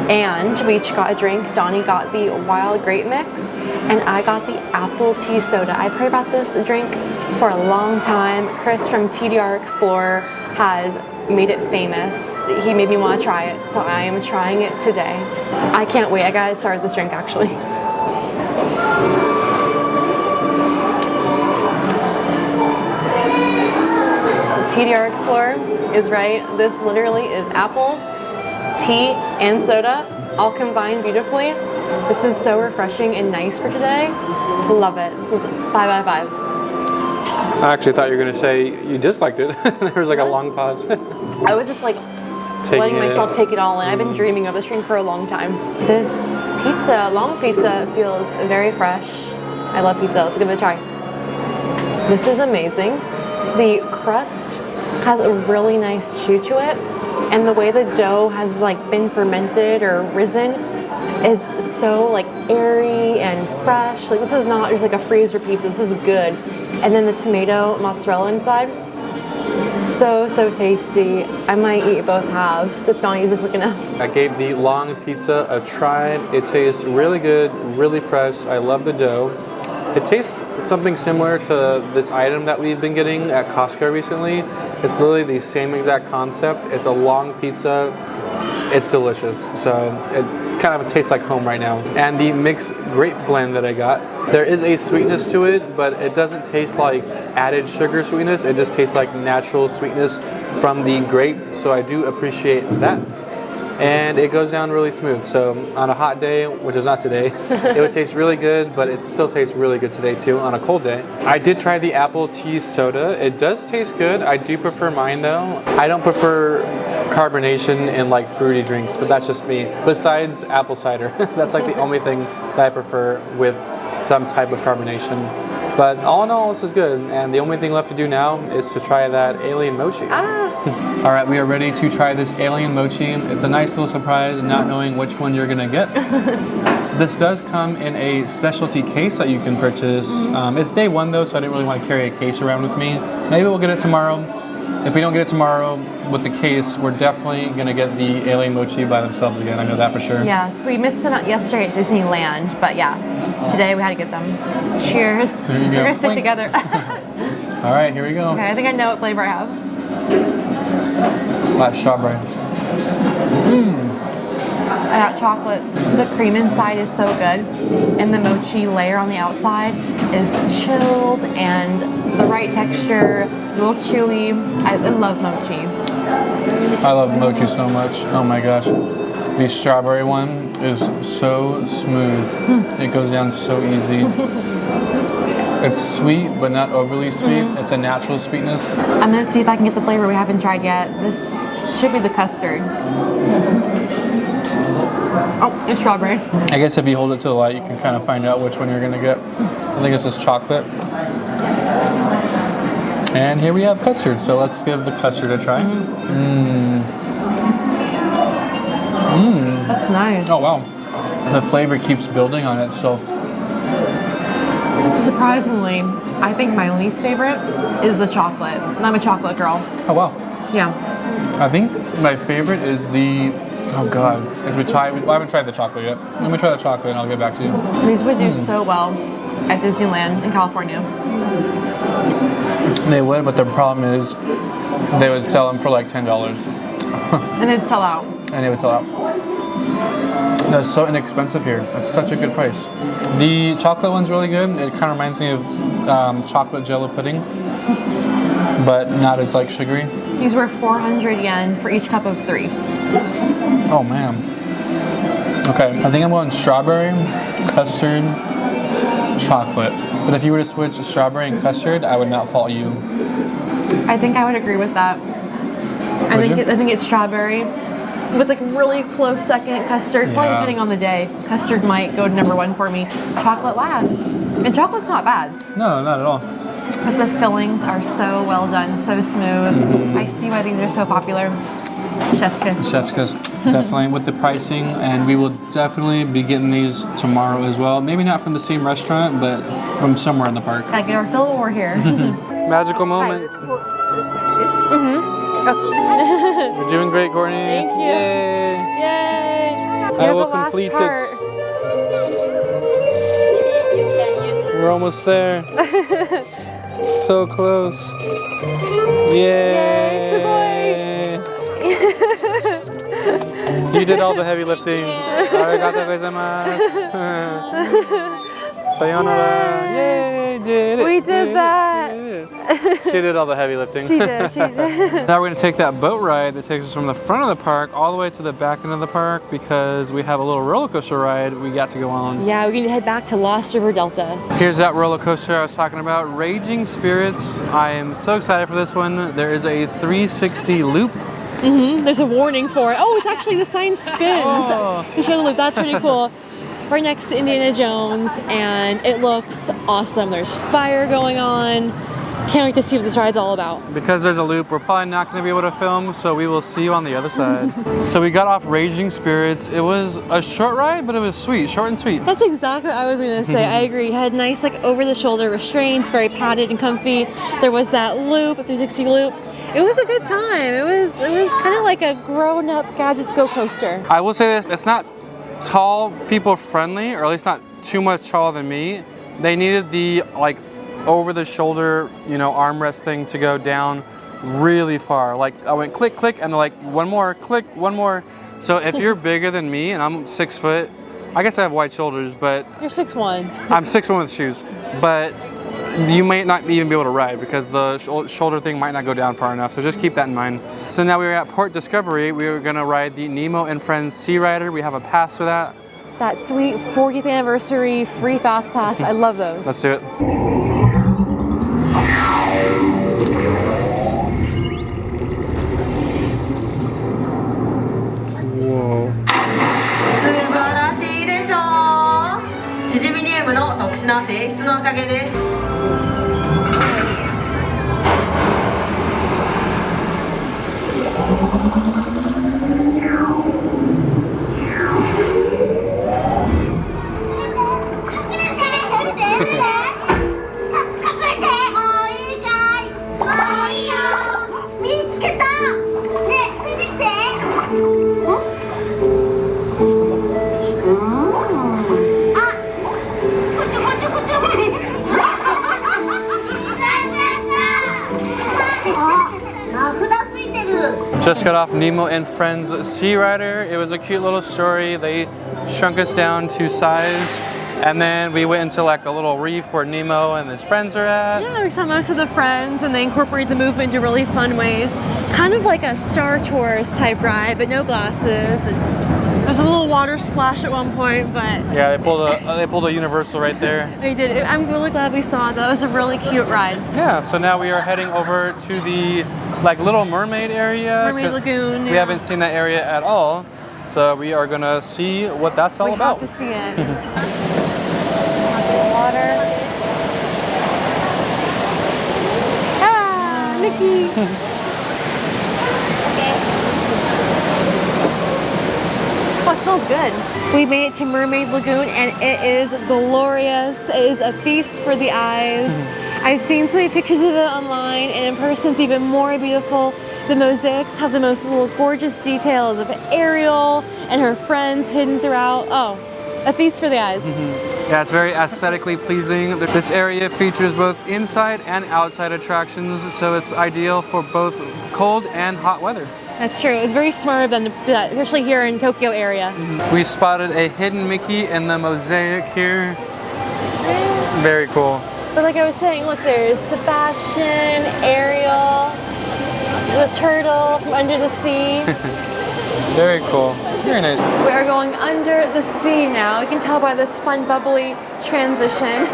And we each got a drink. Donnie got the wild grape mix, and I got the apple tea soda. I've heard about this drink for a long time. Chris from TDR Explorer has made it famous. He made me want to try it, so I am trying it today. I can't wait. I gotta start this drink actually. TDR Explorer is right. This literally is apple, tea, and soda all combined beautifully. This is so refreshing and nice for today. Love it. This is 5 out of 5. I actually thought you were going to say you disliked it. There was like a long pause. I was just like letting myself take it all in. I've been dreaming of this drink for a long time. This pizza, long pizza, feels very fresh. I love pizza. Let's give it a try. This is amazing. The crust has a really nice chew to it, and the way the dough has like been fermented or risen is so like airy and fresh. Like this is not just like a freezer pizza. This is good. And then the tomato mozzarella inside, so tasty. I might eat both halves if Donnie isn't quick enough. I gave the long pizza a try. It tastes really good, really fresh. I love the dough. It tastes something similar to this item that we've been getting at Costco recently. It's literally the same exact concept. It's a long pizza. It's delicious. So it kind of tastes like home right now. And the mixed grape blend that I got, there is a sweetness to it, but it doesn't taste like added sugar sweetness. It just tastes like natural sweetness from the grape. So I do appreciate that. And it goes down really smooth. So on a hot day, which is not today, it would taste really good, but it still tastes really good today too on a cold day. I did try the apple tea soda. It does taste good. I do prefer mine though. I don't prefer carbonation in like fruity drinks, but that's just me. Besides apple cider, that's like the only thing that I prefer with some type of carbonation. But all in all, this is good. And the only thing left to do now is to try that alien mochi. All right, we are ready to try this alien mochi. It's a nice little surprise, not knowing which one you're gonna get. This does come in a specialty case that you can purchase. It's day one though, so I didn't really want to carry a case around with me. Maybe we'll get it tomorrow. If we don't get it tomorrow with the case, we're definitely gonna get the alien mochi by themselves again. I know that for sure. Yes, we missed them yesterday at Disneyland, but yeah, today we had to get them. Cheers. There you go. We're gonna stick together. All right, here we go. Okay, I think I know what flavor I have. That's strawberry. I got chocolate. The cream inside is so good, and the mochi layer on the outside is chilled and the right texture, a little chewy. I love mochi. I love mochi so much. Oh my gosh. The strawberry one is so smooth. It goes down so easy. It's sweet, but not overly sweet. It's a natural sweetness. I'm gonna see if I can get the flavor we haven't tried yet. This should be the custard. Oh, it's strawberry. I guess if you hold it to the light, you can kind of find out which one you're gonna get. I think this is chocolate. And here we have custard, so let's give the custard a try. That's nice. Oh wow. The flavor keeps building on itself. Surprisingly, I think my least favorite is the chocolate. I'm a chocolate girl. Oh wow. Yeah. I think my favorite is the, oh god, I haven't tried the chocolate yet. Let me try the chocolate and I'll get back to you. These would do so well at Disneyland in California. They would, but the problem is they would sell them for like $10. And they'd sell out. And they would sell out. That's so inexpensive here. That's such a good price. The chocolate one's really good. It kind of reminds me of chocolate jello pudding, but not as like sugary. These were 400 yen for each cup of 3. Oh man. Okay, I think I'm going strawberry, custard, chocolate. But if you were to switch strawberry and custard, I would not fault you. I think I would agree with that. I think it's strawberry with like really close second custard. Probably depending on the day. Custard might go to number 1 for me. Chocolate last. And chocolate's not bad. No, not at all. But the fillings are so well done, so smooth. I see why these are so popular. Chef's kiss. Chef's kiss, definitely with the pricing, and we will definitely be getting these tomorrow as well. Maybe not from the same restaurant, but from somewhere in the park. Gotta get our fill while we're here. Magical moment. You're doing great, Courtney. Thank you. Yay! Yay! I will complete it. We're almost there. So close. Yay! You did all the heavy lifting. Arigatou gozaimasu. Sayonara. Yay! Did it. We did that. She did all the heavy lifting. She did. Now we're going to take that boat ride that takes us from the front of the park all the way to the back end of the park because we have a little roller coaster ride we got to go on. Yeah, we need to head back to Lost River Delta. Here's that roller coaster I was talking about, Raging Spirits. I am so excited for this one. There is a 360 loop. There's a warning for it. Oh, it's actually the sign spins to show the loop. That's pretty cool. Right next to Indiana Jones, and it looks awesome. There's fire going on. Can't wait to see what this ride's all about. Because there's a loop, we're probably not going to be able to film, so we will see you on the other side. So we got off Raging Spirits. It was a short ride, but it was sweet, short and sweet. That's exactly what I was going to say. I agree. It had nice like over-the-shoulder restraints, very padded and comfy. There was that loop, a 360 loop. It was a good time. It was kind of like a grown-up Gadgets Go coaster. I will say this, it's not tall people friendly, or at least not too much taller than me. They needed the like over the shoulder, armrest thing to go down really far. Like I went click, click, and they're like one more, click, one more. So if you're bigger than me and I'm 6 foot, I guess I have wide shoulders, but You're 6'1". I'm 6'1" with shoes, but you might not even be able to ride because the shoulder thing might not go down far enough. So just keep that in mind. So now we're at Port Discovery. We were gonna ride the Nemo and Friends Searider. We have a pass for that. That sweet 40th anniversary free fast pass. I love those. Let's do it. Whoa. 素晴らしいでしょう。チヂミネームの特殊な性質のおかげで。Just got off Nemo and Friends Searider. It was a cute little story. They shrunk us down to size, and then we went into like a little reef where Nemo and his friends are at. Yeah, we saw most of the friends, and they incorporate the movement in really fun ways. Kind of like a Star Tours type ride, but no glasses. And there's a little water splash at one point, but yeah, they pulled a Universal right there. They did. I'm really glad we saw it. That was a really cute ride. Yeah. So now we are heading over to the Little Mermaid area. Mermaid Lagoon. We haven't seen that area at all, so we are gonna see what that's all about. We have to see it. Water. Ah, Mickey. Oh, it smells good. We made it to Mermaid Lagoon, and it is glorious. It is a feast for the eyes. I've seen so many pictures of it online, and in person it's even more beautiful. The mosaics have the most little gorgeous details of Ariel and her friends hidden throughout. Oh, a feast for the eyes. Yeah, it's very aesthetically pleasing. This area features both inside and outside attractions, so it's ideal for both cold and hot weather. That's true. It's very smart of them to do that, especially here in Tokyo area. We spotted a hidden Mickey in the mosaic here. Very cool. But like I was saying, look, there's Sebastian, Ariel, the turtle from Under the Sea. Very cool. Very nice. We are going under the sea now. You can tell by this fun, bubbly transition.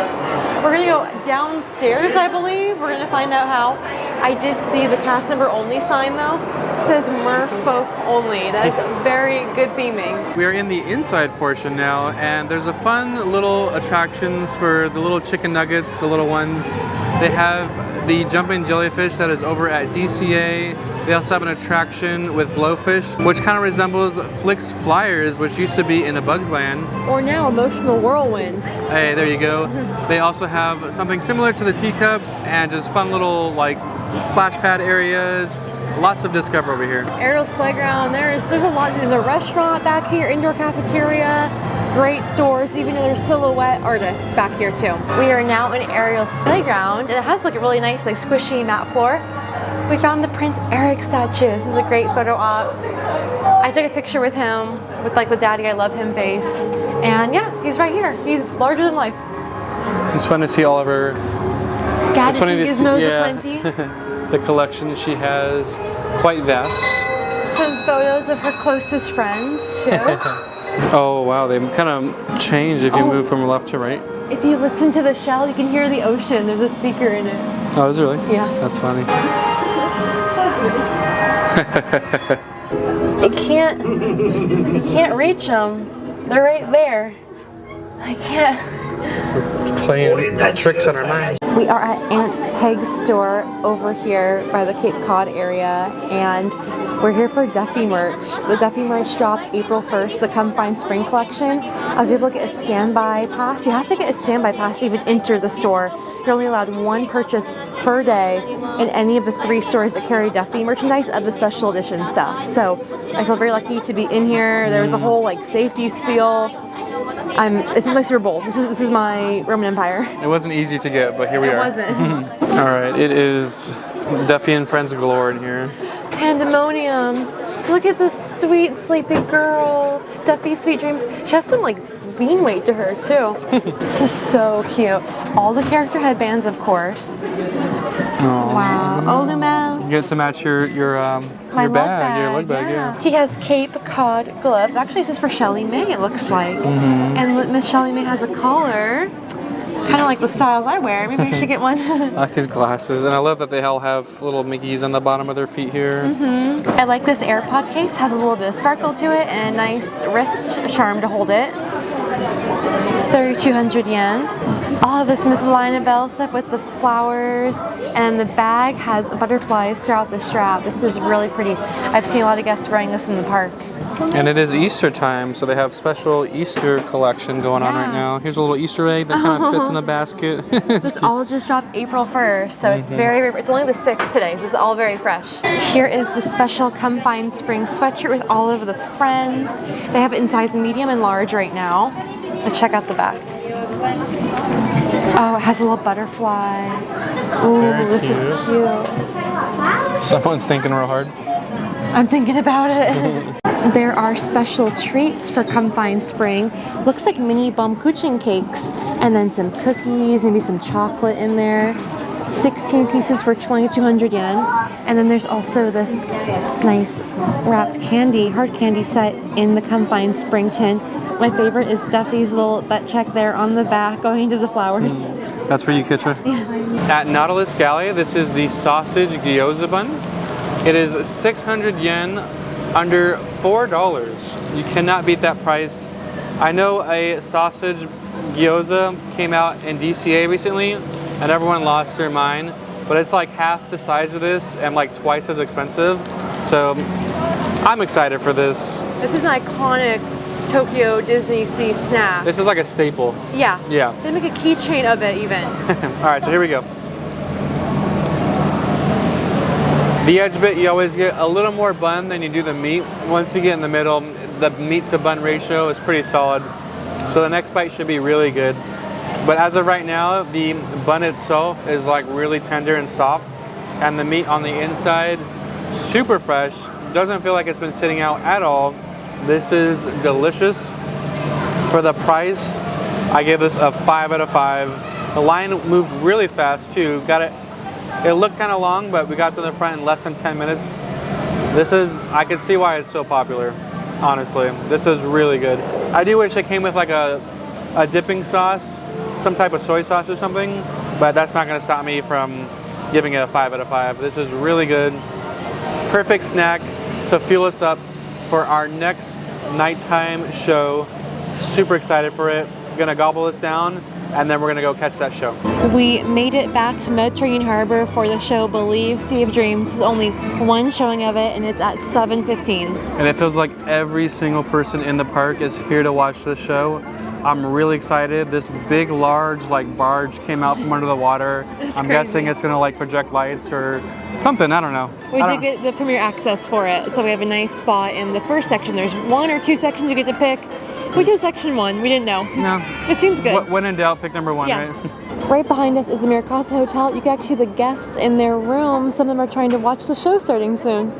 We're gonna go downstairs, I believe. We're gonna find out how. I did see the cast member only sign though. It says merfolk only. That is very good theming. We are in the inside portion now, and there's a fun little attractions for the little chicken nuggets, the little ones. They have the jumping jellyfish that is over at DCA. They also have an attraction with blowfish, which kind of resembles Flick's Flyers, which used to be in A Bug's Land. Or now Emotional Whirlwind. Hey, there you go. They also have something similar to the teacups and just fun little like splash pad areas. Lots of discover over here. Ariel's Playground, there's a lot. There's a restaurant back here, indoor cafeteria, great stores, even though there's silhouette artists back here too. We are now in Ariel's Playground, and it has like a really nice like squishy mat floor. We found the Prince Eric statue. This is a great photo op. I took a picture with him with like the Daddy I Love Him face. And yeah, he's right here. He's larger than life. It's fun to see all of her gadgets and gizmos aplenty. The collection she has, quite vast. Some photos of her closest friends too. Oh wow, they kind of change if you move from left to right. If you listen to the shell, you can hear the ocean. There's a speaker in it. Oh, is it really? Yeah. That's funny. You can't reach them. They're right there. I can't. Playing tricks on our minds. We are at Aunt Peg's store over here by the Cape Cod area, and we're here for Duffy merch. The Duffy merch dropped April 1st, the Come Find Spring collection. I was able to get a standby pass. You have to get a standby pass to even enter the store. You're only allowed one purchase per day in any of the 3 stores that carry Duffy merchandise of the special edition stuff. So I feel very lucky to be in here. There was a whole like safety spiel. This is my Super Bowl. This is my Roman Empire. It wasn't easy to get, but here we are. It wasn't. All right, it is Duffy and Friends galore in here. Pandemonium. Look at this sweet sleepy girl. Duffy Sweet Dreams. She has some like bean weight to her too. This is so cute. All the character headbands, of course. Aww. Wow. Oh, Lumel. You get to match your My bag, your lug bag, yeah. He has Cape Cod gloves. Actually, this is for Shelly May, it looks like. And Miss Shelly May has a collar. Kind of like the styles I wear. Maybe I should get one. I like these glasses, and I love that they all have little Mickeys on the bottom of their feet here. I like this AirPod case. Has a little bit of sparkle to it and a nice wrist charm to hold it. 3,200 yen. All of this Miss Lina Bell stuff with the flowers, and the bag has butterflies throughout the strap. This is really pretty. I've seen a lot of guests wearing this in the park. And it is Easter time, so they have special Easter collection going on right now. Here's a little Easter egg that kind of fits in a basket. This all just dropped April 1st, so it's it's only the 6th today, so this is all very fresh. Here is the special Come Find Spring sweatshirt with all of the friends. They have it in size medium and large right now. Let's check out the back. Oh, it has a little butterfly. Ooh, this is cute. Someone's thinking real hard. I'm thinking about it. There are special treats for Come Find Spring. Looks like mini Baumkuchen cakes, and then some cookies, maybe some chocolate in there. 16 pieces for 2,200 yen. And then there's also this nice wrapped candy, hard candy set in the Come Find Spring tin. My favorite is Duffy's little butt check there on the back going to the flowers. That's for you, Kitra. Yeah. At Nautilus Galley, this is the sausage gyoza bun. It is 600 yen, under $4. You cannot beat that price. I know a sausage gyoza came out in DCA recently, and everyone lost their mind, but it's like half the size of this and like twice as expensive. So I'm excited for this. This is an iconic Tokyo DisneySea snack. This is like a staple. Yeah. Yeah. They make a keychain of it even. All right, so here we go. The edge bit, you always get a little more bun than you do the meat. Once you get in the middle, the meat to bun ratio is pretty solid. So the next bite should be really good. But as of right now, the bun itself is like really tender and soft, and the meat on the inside, super fresh. Doesn't feel like it's been sitting out at all. This is delicious. For the price, I give this a 5 out of 5. The line moved really fast too. It looked kind of long, but we got to the front in less than 10 minutes. I could see why it's so popular, honestly. This is really good. I do wish it came with like a dipping sauce, some type of soy sauce or something, but that's not gonna stop me from giving it a 5 out of 5. This is really good. Perfect snack to fuel us up for our next nighttime show. Super excited for it. Gonna gobble this down, and then we're gonna go catch that show. We made it back to Mediterranean Harbor for the show Believe, Sea of Dreams. There's only one showing of it, and it's at 7:15. And it feels like every single person in the park is here to watch this show. I'm really excited. This big, large, like barge came out from under the water. I'm guessing it's gonna like project lights or something. I don't know. We did get the premiere access for it, so we have a nice spot in the first section. There's 1 or 2 sections you get to pick. We chose section 1. We didn't know. No. It seems good. When in doubt, pick number 1, Yeah. right? Right behind us is the Miracosta Hotel. You can actually see the guests in their room. Some of them are trying to watch the show starting soon.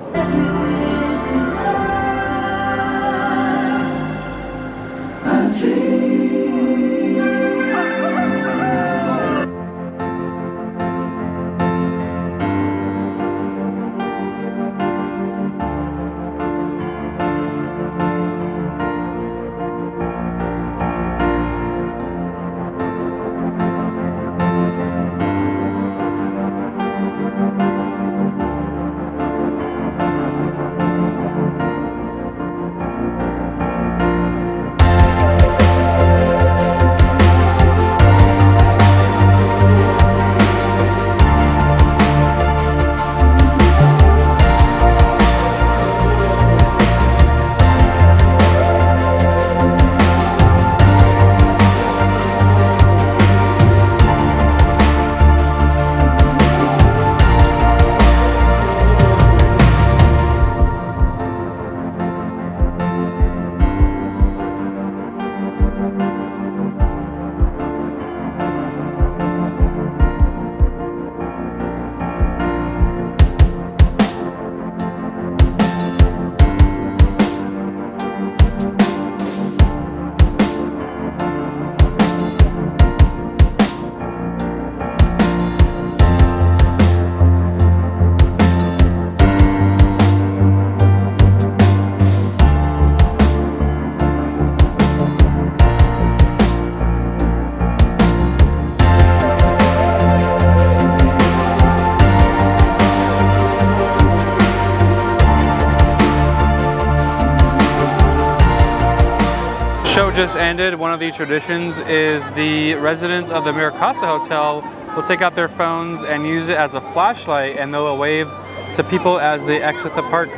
Show just ended. One of the traditions is the residents of the Miracosta Hotel will take out their phones and use it as a flashlight, and they'll wave to people as they exit the park.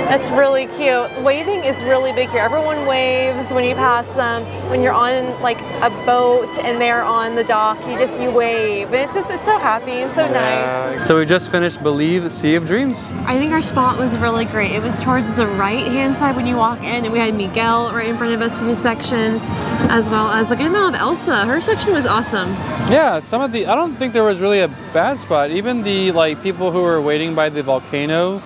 That's really cute. Waving is really big here. Everyone waves when you pass them. When you're on like a boat and they're on the dock, you wave. And it's so happy and so nice. So we just finished Believe, Sea of Dreams. I think our spot was really great. It was towards the right-hand side when you walk in, and we had Miguel right in front of us for his section, as well as a good amount of Elsa. Her section was awesome. Yeah, I don't think there was really a bad spot. Even the like people who were waiting by the volcano,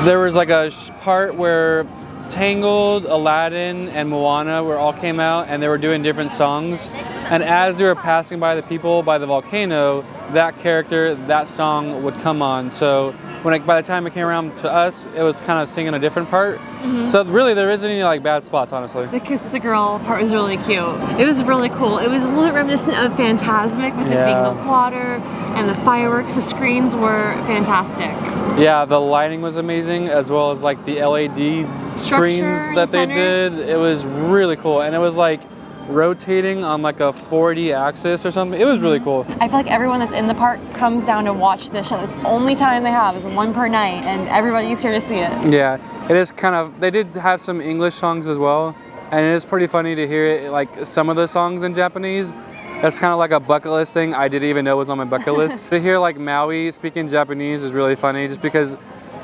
there was like a part where Tangled, Aladdin, and Moana all came out, and they were doing different songs. And as they were passing by the people by the volcano, that character, that song would come on. So by the time it came around to us, it was kind of singing a different part. So really, there isn't any like bad spots, honestly. The Kiss the Girl part was really cute. It was really cool. It was a little reminiscent of Fantasmic with it being the water and the fireworks. The screens were fantastic. Yeah, the lighting was amazing, as well as like the LED screens that they did. It was really cool, and it was like rotating on like a 4D axis or something. It was really cool. I feel like everyone that's in the park comes down to watch this show. It's the only time they have is one per night, and everybody's here to see it. Yeah, it is kind of, they did have some English songs as well, and it is pretty funny to hear it, like some of the songs in Japanese. That's kind of like a bucket list thing I didn't even know was on my bucket list. To hear like Maui speaking Japanese is really funny, just because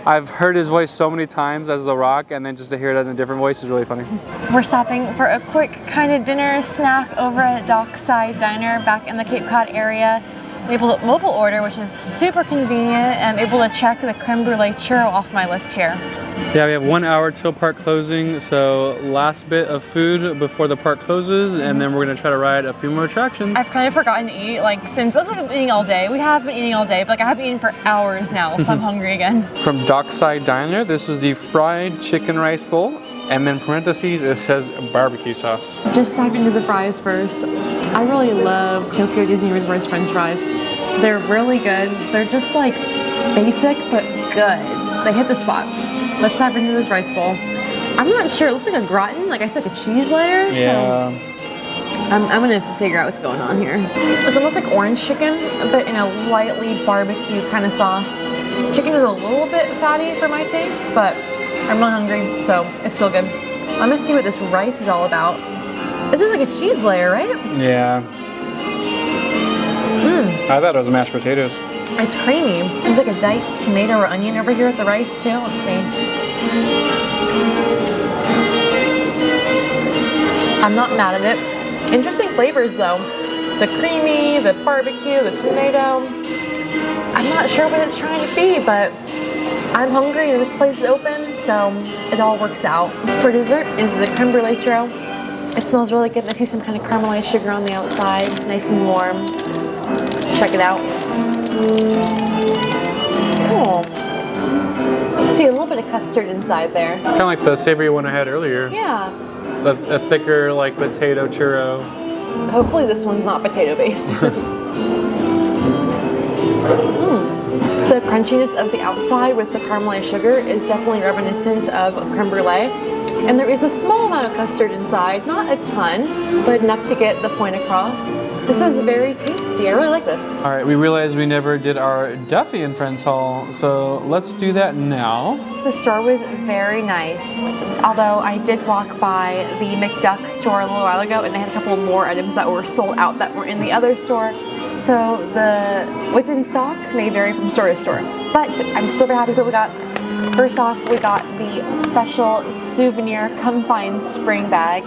I've heard his voice so many times as The Rock, and then just to hear it in a different voice is really funny. We're stopping for a quick kind of dinner snack over at Dockside Diner back in the Cape Cod area. I'm able to mobile order, which is super convenient. I'm able to check the creme brulee churro off my list here. Yeah, we have 1 hour till park closing, so last bit of food before the park closes, and then we're gonna try to ride a few more attractions. I've kind of forgotten to eat, like, since it looks like I've been eating all day. We have been eating all day, but like I haven't eaten for hours now, so I'm hungry again. From Dockside Diner, this is the fried chicken rice bowl, and then parentheses it says barbecue sauce. Just dive into the fries first. I really love Tokyo Disney Resort's French fries. They're really good. They're just like basic but good. They hit the spot. Let's dive into this rice bowl. I'm not sure. It looks like a gratin, like I said, like a cheese layer. Yeah. So I'm gonna figure out what's going on here. It's almost like orange chicken, but in a lightly barbecued kind of sauce. Chicken is a little bit fatty for my taste, but I'm really hungry, so it's still good. Let me see what this rice is all about. This is like a cheese layer, right? Yeah. I thought it was mashed potatoes. It's creamy. There's like a diced tomato or onion over here with the rice too. Let's see. I'm not mad at it. Interesting flavors though. The creamy, the barbecue, the tomato. I'm not sure what it's trying to be, but I'm hungry and this place is open, so it all works out. For dessert is the creme brulee churro. It smells really good. I see some kind of caramelized sugar on the outside, nice and warm. Check it out. Oh. See a little bit of custard inside there. Kind of like the savory one I had earlier. Yeah. A thicker like potato churro. Hopefully this one's not potato based. The crunchiness of the outside with the caramelized sugar is definitely reminiscent of creme brulee. And there is a small amount of custard inside, not a ton, but enough to get the point across. This is very tasty. I really like this. All right, we realized we never did our Duffy and Friends haul, so let's do that now. The store was very nice, although I did walk by the McDuck store a little while ago and they had a couple more items that were sold out that were in the other store. So what's in stock may vary from store to store, but I'm still very happy with what we got. First off, we got the special souvenir confined spring bag.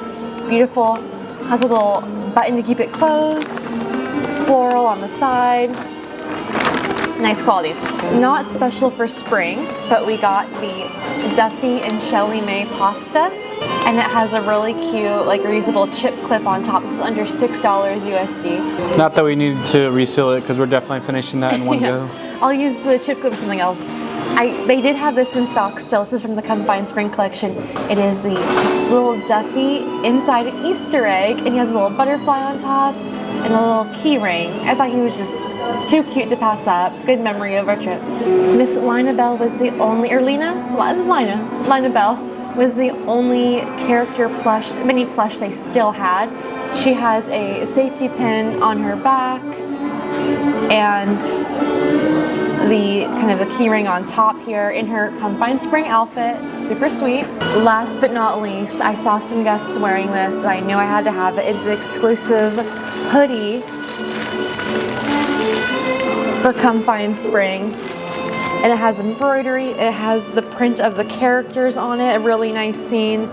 Beautiful, has a little button to keep it closed, floral on the side, nice quality. Not special for spring, but we got the Duffy and Shelly May pasta, and it has a really cute, like reusable chip clip on top. This is under $6 USD. Not that we need to reseal it because we're definitely finishing that in one go. I'll use the chip clip for something else. They did have this in stock still. This is from the Confined Spring collection. It is the little Duffy inside an Easter egg, and he has a little butterfly on top and a little key ring. I thought he was just too cute to pass up. Good memory of our trip. Miss Lina Bell was the only, or Lina Bell was the only character plush, mini plush they still had. She has a safety pin on her back and the kind of the key ring on top here in her Confined Spring outfit. Super sweet. Last but not least, I saw some guests wearing this and I knew I had to have it. It's an exclusive hoodie for Confined Spring. And it has embroidery, it has the print of the characters on it, a really nice scene.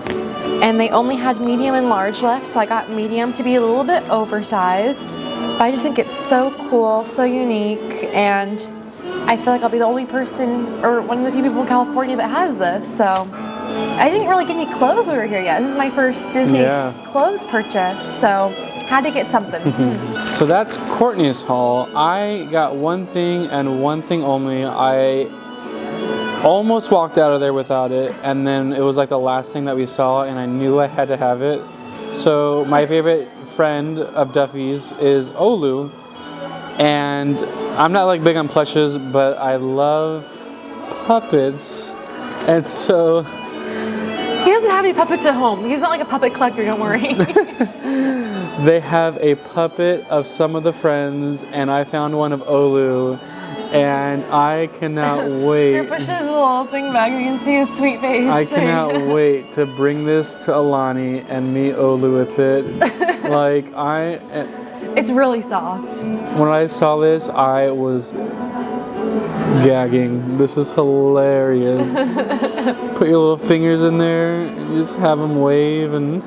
And they only had medium and large left, so I got medium to be a little bit oversized. But I just think it's so cool, so unique, and I feel like I'll be the only person, or one of the few people in California that has this, so. I didn't really get any clothes over here yet. This is my first Disney clothes purchase, so had to get something. So that's Courtney's haul. I got one thing and one thing only. I almost walked out of there without it, and then it was like the last thing that we saw, and I knew I had to have it. So my favorite friend of Duffy's is Olu, and I'm not like big on plushes, but I love puppets, and so he doesn't have any puppets at home. He's not like a puppet collector, don't worry. they have a puppet of some of the friends, and I found one of Olu, and I cannot wait. He pushes the little thing back, you can see his sweet face. I cannot wait to bring this to Alani and meet Olu with it. Like, it's really soft. When I saw this, I was gagging. This is hilarious. Put your little fingers in there and just have him wave and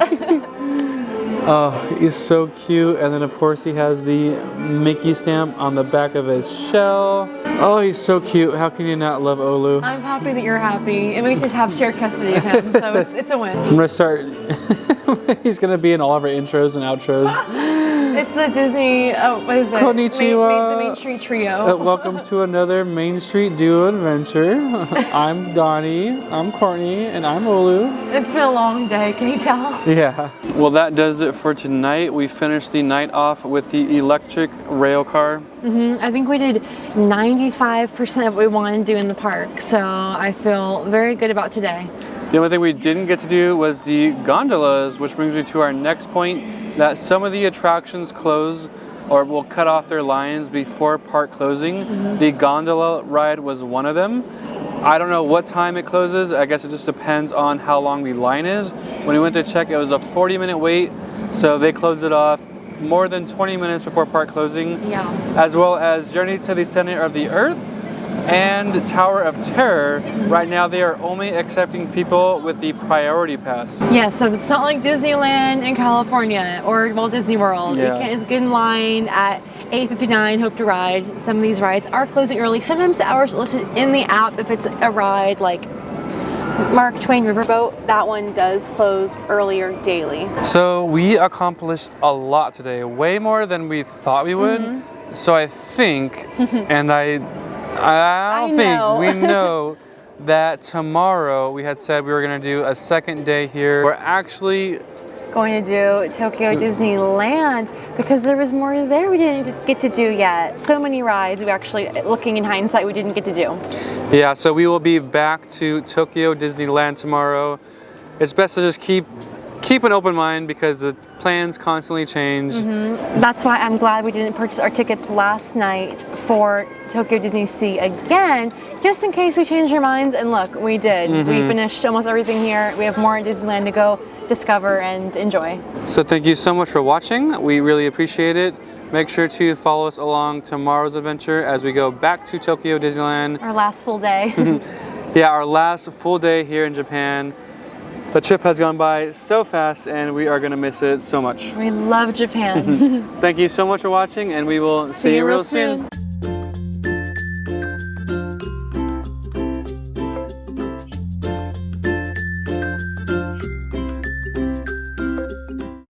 oh, he's so cute. And then of course he has the Mickey stamp on the back of his shell. Oh, he's so cute. How can you not love Olu? I'm happy that you're happy, and we get to have shared custody of him, so it's a win. I'm gonna start. He's gonna be in all of our intros and outros. It's the Disney, what is it? Konnichiwa. The Main Street Trio. Welcome to another Main Street Duo adventure. I'm Donnie, I'm Courtney, and I'm Olu. It's been a long day, can you tell? Yeah. Well, that does it for tonight. We finished the night off with the electric rail car. I think we did 95% of what we wanted to do in the park, so I feel very good about today. The only thing we didn't get to do was the gondolas, which brings me to our next point, that some of the attractions close or will cut off their lines before park closing. The gondola ride was one of them. I don't know what time it closes. I guess it just depends on how long the line is. When we went to check, it was a 40-minute wait, so they closed it off more than 20 minutes before park closing. Yeah. As well as Journey to the Center of the Earth and Tower of Terror. Right now they are only accepting people with the priority pass. Yeah, so it's not like Disneyland in California or Walt Disney World. Yeah. You can't just get in line at 8:59, hope to ride. Some of these rides are closing early. Sometimes the hours are listed in the app if it's a ride like Mark Twain Riverboat. That one does close earlier daily. So we accomplished a lot today, way more than we thought we would. So I think, and I don't think we know that tomorrow we had said we were going to do a second day here. We're actually going to do Tokyo Disneyland because there was more there we didn't get to do yet. So many rides we actually, looking in hindsight, we didn't get to do. Yeah, so we will be back to Tokyo Disneyland tomorrow. It's best to just keep an open mind because the plans constantly change. That's why I'm glad we didn't purchase our tickets last night for Tokyo DisneySea again, just in case we changed our minds. And look, we did. We finished almost everything here. We have more in Disneyland to go discover and enjoy. So thank you so much for watching. We really appreciate it. Make sure to follow us along tomorrow's adventure as we go back to Tokyo Disneyland. Our last full day. Yeah, our last full day here in Japan. The trip has gone by so fast and we are going to miss it so much. We love Japan. Thank you so much for watching and we will see you real soon.